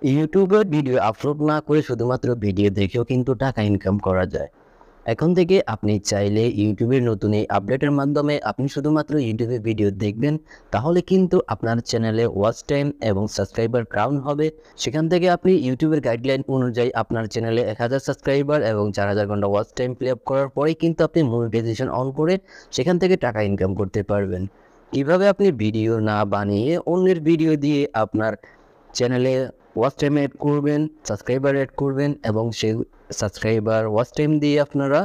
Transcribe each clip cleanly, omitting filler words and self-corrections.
ইউটিউবে video upload না করে শুধুমাত্র ভিডিও দেখেও কিন্তু টাকা ইনকাম করা যায়। এখন থেকে আপনি চাইলে ইউটিউবের নতুন এই আপডেটের মাধ্যমে আপনি শুধুমাত্র ইউটিউবে ভিডিও দেখবেন, তাহলে কিন্তু আপনার চ্যানেলে ওয়াচ টাইম এবং সাবস্ক্রাইবার কাউন্ট হবে। সেখান থেকে আপনি ইউটিউবের গাইডলাইন অনুযায়ী আপনার চ্যানেলে 1000 সাবস্ক্রাইবার এবং 4000 ঘন্টা ওয়াচ টাইম প্লে আপ করার পরেই কিন্তু আপনি মনিটাইজেশন অন করে সেখান থেকে টাকা ইনকাম করতে পারবেন। কিভাবে আপনি ভিডিও না বানিয়ে অন্যের ভিডিও দিয়ে আপনার চ্যানেলে ওয়াচ টাইম অ্যাড করবেন, সাবস্ক্রাইবার অ্যাড করবেন এবং সেই সাবস্ক্রাইবার ওয়াচ টাইম দিয়ে আপনারা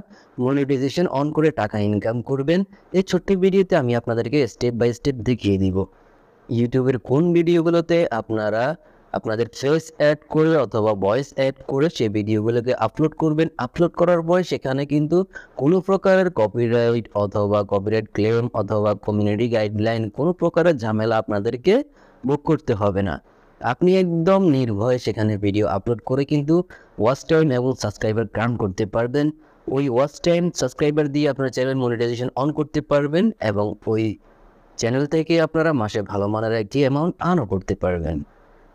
মনিটাইজেশন অন করে টাকা ইনকাম করবেন। এই ছোট্ট ভিডিওতে আমি আপনাদেরকে স্টেপ বাই স্টেপ দেখিয়ে দিব ইউটিউবের কোন ভিডিওগুলোতে আপনারা আপনাদের ফেস অ্যাড করে অথবা ভয়েস অ্যাড করে সেই ভিডিওগুলোকে আপলোড করবেন। আপলোড করার পরে সেখানে কিন্তু কোনো প্রকারের কপিরাইট অথবা কপিরাইট ক্লেম অথবা কমিউনিটি গাইডলাইন কোনো প্রকারের ঝামেলা আপনাদেরকে ভোগ করতে হবে না। আপনি একদম নির্ভয়ে সেখানে ভিডিও আপলোড করে কিন্তু ওয়াচ টাইম এবং সাবস্ক্রাইবার কাউন্ট করতে পারবেন। ওই ওয়াচ টাইম সাবস্ক্রাইবার দিয়ে আপনার চ্যানেল মনিটাইজেশন অন করতে পারবেন এবং ওই চ্যানেল থেকে আপনারা মাসে ভালো মানের একটি অ্যামাউন্ট আর্নও করতে পারবেন।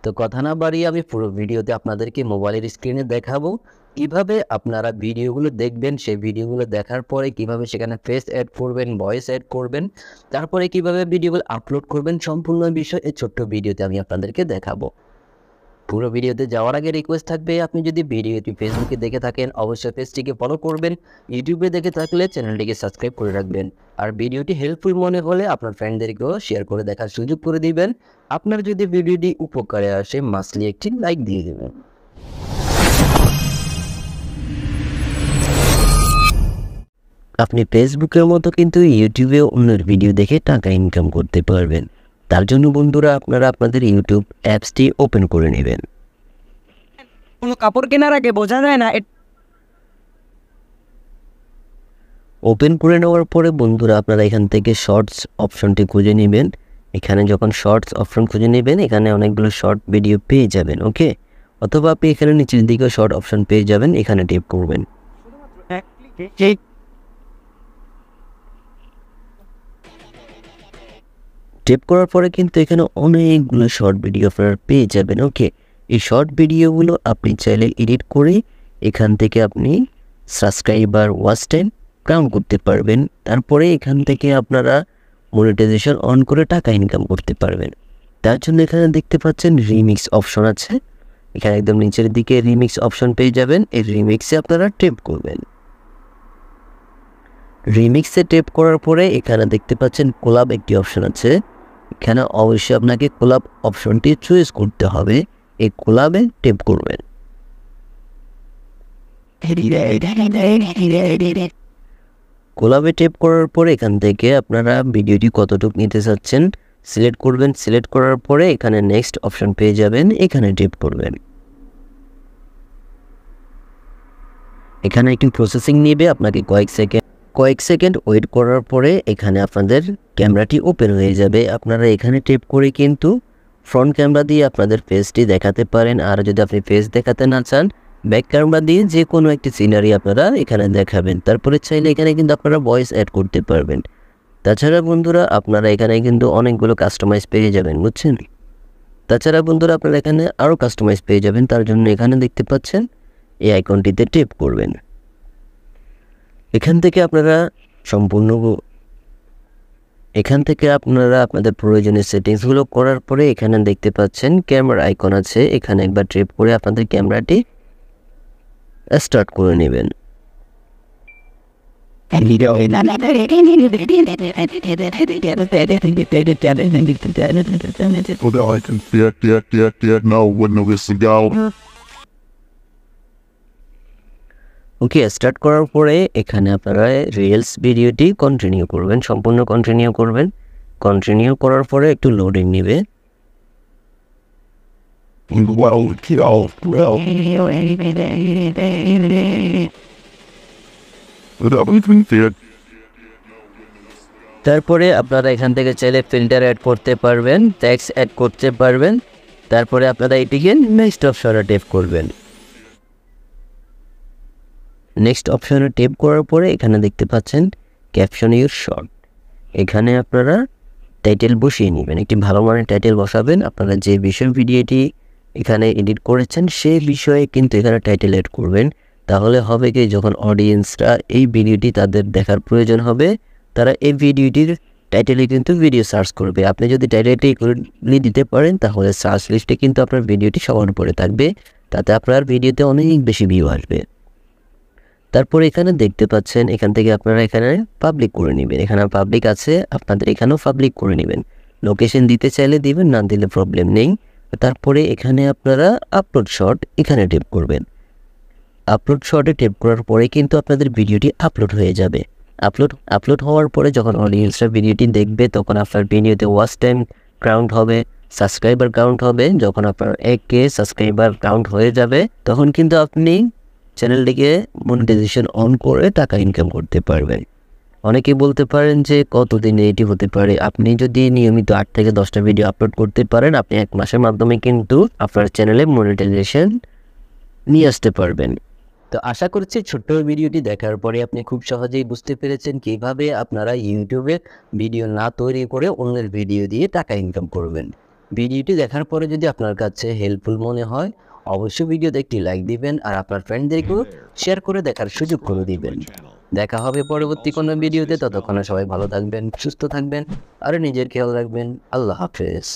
তো কথা না বাড়িয়ে আমি পুরো ভিডিওতে আপনাদেরকে মোবাইলের স্ক্রিনে দেখাবো কিভাবে আপনারা ভিডিওগুলো দেখবেন। সেই ভিডিওগুলো দেখার পরে কিভাবে সেখানে ফেস অ্যাড করবেন, ভয়েস অ্যাড করবেন, তারপরে কিভাবে ভিডিওগুলো আপলোড করবেন, সম্পূর্ণ বিষয় এই ছোট্ট ভিডিওতে আমি আপনাদেরকে দেখাবো। পুরো ভিডিওতে যাওয়ার আগে রিকোয়েস্ট থাকবে, আপনি যদি ভিডিওটি ফেসবুকে দেখে থাকেন অবশ্যই পেজটিকে ফলো করবেন, ইউটিউবে দেখে থাকলে চ্যানেলটিকে সাবস্ক্রাইব করে রাখবেন। আর ভিডিওটি হেল্পফুল মনে হলে আপনার ফ্রেন্ডদেরকেও শেয়ার করে দেখার সুযোগ করে দিবেন। আপনার যদি ভিডিওটি উপকারে আসে মাস্টলি একটি লাইক দিয়ে দেবেন। আপনি ফেসবুকের মতো কিন্তু ইউটিউবেও অন্যের ভিডিও দেখে টাকা ইনকাম করতে পারবেন। তার জন্য বন্ধুরা আপনারা আপনাদের ইউটিউব অ্যাপসটি ওপেন করে নেবেন। কোনো কাপড় কেনার আগে বোঝা যায় না ওপেন করে নেওয়ার পরে বন্ধুরা আপনারা এখান থেকে শর্টস অপশনটি খুঁজে নেবেন। এখানে যখন শর্টস অপশন খুঁজে নেবেন এখানে অনেকগুলো শর্ট ভিডিও পেয়ে যাবেন, ওকে। অথবা আপনি এখানে নিচের দিকে শর্ট অপশন পেয়ে যাবেন, এখানে টিপ করবেন। টিপ করার পরে কিন্তু এখানে অনেকগুলো শর্ট ভিডিও আপনারা পেয়ে যাবেন, ওকে। এই শর্ট ভিডিওগুলো আপনি চাইলে এডিট করে এখান থেকে আপনি সাবস্ক্রাইবার ওয়াচ টাইম কাউন্ট করতে পারবেন। তারপরে এখান থেকে আপনারা মনিটাইজেশন অন করে টাকা ইনকাম করতে পারবেন। তার জন্য এখানে দেখতে পাচ্ছেন রিমিক্স অপশন আছে, এখানে একদম নিচের দিকে রিমিক্স অপশন পেয়ে যাবেন। এই রিমিক্সে আপনারা টেপ করবেন। রিমিক্সে টেপ করার পরে এখানে দেখতে পাচ্ছেন কোলাব একটি অপশন আছে, এখানে অবশ্যই আপনাকে কোলাব অপশনটি চয়েস করতে হবে। এই কোলাবে টেপ করবেন। কোলাবে টেপ করার পরে এখান থেকে আপনারা ভিডিওটি কতটুকু নিতে চাচ্ছেন সিলেক্ট করবেন। সিলেক্ট করার পরে এখানে নেক্সট অপশন পেয়ে যাবেন, এখানে টেপ করবেন। এখানে একটু প্রসেসিং নেবে, আপনাকে কয়েক সেকেন্ড ওয়েট করার পরে এখানে আপনাদের ক্যামেরাটি ওপেন হয়ে যাবে। আপনারা এখানে টেপ করে কিন্তু ফ্রন্ট ক্যামেরা দিয়ে আপনাদের ফেসটি দেখাতে পারেন। আর যদি আপনি ফেস দেখাতে না চান ব্যাক ক্যামেরা দিয়ে যে কোনো একটি সিনারি আপনারা এখানে দেখাবেন। তারপরে চাইলে এখানে কিন্তু আপনারা ভয়েস অ্যাড করতে পারবেন। তাছাড়া বন্ধুরা আপনারা এখানে কিন্তু অনেকগুলো কাস্টমাইজ পেয়ে যাবেন, বুঝছেন। তাছাড়া বন্ধুরা আপনারা এখানে আরও কাস্টমাইজ পেয়ে যাবেন। তার জন্য এখানে দেখতে পাচ্ছেন এই আইকনটিতে টেপ করবেন। এখান থেকে আপনারা আপনাদের প্রয়োজনীয় সেটিংসগুলো করার পরে এখানে দেখতে পাচ্ছেন ক্যামেরা আইকন আছে, এখানে একবার ট্যাপ করে আপনাদের ক্যামেরাটি স্টার্ট করে নেবেন। ওকে, স্টার্ট করার পরে এখানে আপনারা রিলস ভিডিওটি কন্টিনিউ করবেন, সম্পূর্ণ কন্টিনিউ করবেন। কন্টিনিউ করার পরে একটু লোডিং নেবে। তারপরে আপনারা এখান থেকে চাইলে ফিল্টার অ্যাড করতে পারবেন, ট্যাক্স অ্যাড করতে পারবেন। তারপরে আপনারা এটিকে নেক্সট অপশনে টেপ করবেন। নেক্সট অপশনে টেপ করার পরে এখানে দেখতে পাচ্ছেন ক্যাপশন ইউর শর্ট, এখানে আপনারা টাইটেল বসিয়ে নেবেন। একটি ভালো মানের টাইটেল বসাবেন। আপনারা যে বিষয় ভিডিওটি এখানে এডিট করেছেন সেই বিষয়ে কিন্তু এখানে টাইটেল এড করবেন। তাহলে হবে কি, যখন অডিয়েন্সরা এই ভিডিওটি তাদের দেখার প্রয়োজন হবে, তারা এই ভিডিওটির টাইটেলে কিন্তু ভিডিও সার্চ করবে। আপনি যদি টাইটেলটি ইকুয়ালি দিতে পারেন তাহলে সার্চ লিস্টে কিন্তু আপনার ভিডিওটি সবার উপরে থাকবে, তাতে আপনার ভিডিওতে অনেক বেশি ভিউ আসবে। তারপর এখানে দেখতে পাচ্ছেন, এখান থেকে আপনারা এখানে পাবলিক করে নেবেন। এখানে পাবলিক আছে, আপনাদের এখানেও পাবলিক করে নেবেন। লোকেশন দিতে চাইলে দিবেন, না দিলে প্রবলেম নেই। তারপরে এখানে আপনারা আপলোড শর্ট এখানে টেপ করবেন। আপলোড শর্টে টেপ করার পরে কিন্তু আপনাদের ভিডিওটি আপলোড হয়ে যাবে। আপলোড হওয়ার পরে যখন অডিয়েন্সরা ভিডিওটি দেখবে, তখন আপনার ভিডিওতে ওয়াচ টাইম কাউন্ট হবে, সাবস্ক্রাইবার কাউন্ট হবে। যখন আপনার 1K সাবস্ক্রাইবার কাউন্ট হয়ে যাবে, তখন কিন্তু আপনি চ্যানেলটিকে মনিটাইজেশন অন করে টাকা ইনকাম করতে পারবেন। অনেকেই বলতে পারেন যে কতদিনে এটি হতে পারে। আপনি যদি নিয়মিত 8 থেকে 10টা ভিডিও আপলোড করতে পারেন, আপনি 1 মাসের মাধ্যমে কিন্তু আপনার চ্যানেলে মনিটাইজেশন নিয়ে আসতে পারবেন। তো আশা করছি ছোট্ট ভিডিওটি দেখার পরে আপনি খুব সহজেই বুঝতে পেরেছেন কিভাবে আপনারা ইউটিউবে ভিডিও না তৈরি করে অন্যের ভিডিও দিয়ে টাকা ইনকাম করবেন। ভিডিওটি দেখার পরে যদি আপনার কাছে হেল্পফুল মনে হয়, অবশ্যই ভিডিওতে একটি লাইক দিবেন আর আপনার ফ্রেন্ডদেরকেও শেয়ার করে দেখার সুযোগ করে দিবেন। দেখা হবে পরবর্তী কোনো ভিডিওতে। ততক্ষণে সবাই ভালো থাকবেন, সুস্থ থাকবেন আর নিজের খেয়াল রাখবেন। আল্লাহ হাফেজ।